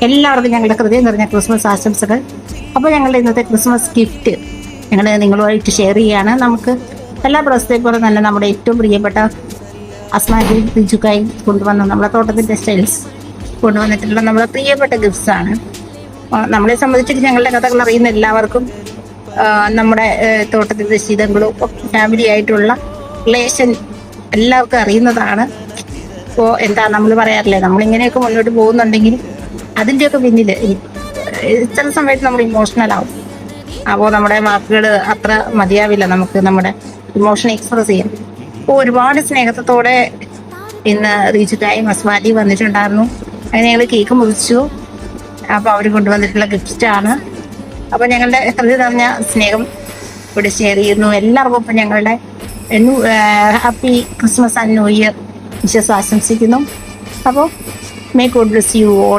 എല്ലാവർക്കും ഞങ്ങളുടെ ഹൃദയം നിറഞ്ഞ ക്രിസ്മസ് ആശംസകൾ. അപ്പോൾ ഞങ്ങളുടെ ഇന്നത്തെ ക്രിസ്മസ് ഗിഫ്റ്റ് ഞങ്ങൾ നിങ്ങളുമായിട്ട് ഷെയർ ചെയ്യുകയാണ്. നമുക്ക് എല്ലാ പ്രാവശ്യത്തെ പോലെ തന്നെ നമ്മുടെ ഏറ്റവും പ്രിയപ്പെട്ട അസ്മാജി ബിജുക്കായി കൊണ്ടുവന്ന നമ്മുടെ തോട്ടത്തിൻ്റെ ടെക്സ്റ്റൈൽസ് കൊണ്ടുവന്നിട്ടുള്ള നമ്മുടെ പ്രിയപ്പെട്ട ഗിഫ്റ്റ്സ് ആണ്. നമ്മളെ സംബന്ധിച്ചിട്ട് ഞങ്ങളുടെ കഥകൾ അറിയുന്ന എല്ലാവർക്കും നമ്മുടെ തോട്ടത്തിൻ്റെ ശീതങ്ങളും ഫാമിലി ആയിട്ടുള്ള റിലേഷൻ എല്ലാവർക്കും അറിയുന്നതാണ്. അപ്പോൾ എന്താ നമ്മൾ പറയാറില്ലേ, നമ്മളിങ്ങനെയൊക്കെ മുന്നോട്ട് പോകുന്നുണ്ടെങ്കിൽ അതിൻ്റെയൊക്കെ പിന്നിൽ ചില സമയത്ത് നമ്മൾ ഇമോഷണൽ ആവും. അപ്പോൾ നമ്മുടെ വാക്കുകൾ അത്ര മതിയാവില്ല നമുക്ക് നമ്മുടെ ഇമോഷൻ എക്സ്പ്രസ് ചെയ്യാൻ. അപ്പോൾ ഒരുപാട് സ്നേഹത്തോടെ ഇന്ന് റീച്ചിട്ടായി മസ്വാലി വന്നിട്ടുണ്ടായിരുന്നു. അങ്ങനെ ഞങ്ങൾ കേക്ക് മുറിച്ചു. അപ്പോൾ അവർ കൊണ്ടുവന്നിട്ടുള്ള ഗിഫ്റ്റാണ്. അപ്പോൾ ഞങ്ങളുടെ ഹൃദയം നിറഞ്ഞ സ്നേഹം ഇവിടെ ഷെയർ ചെയ്യുന്നു എല്ലാവർക്കും. ഇപ്പം ഞങ്ങളുടെ happy Christmas and new year wishes ആശംസിക്കുന്നു. അപ്പോൾ may God bless you all.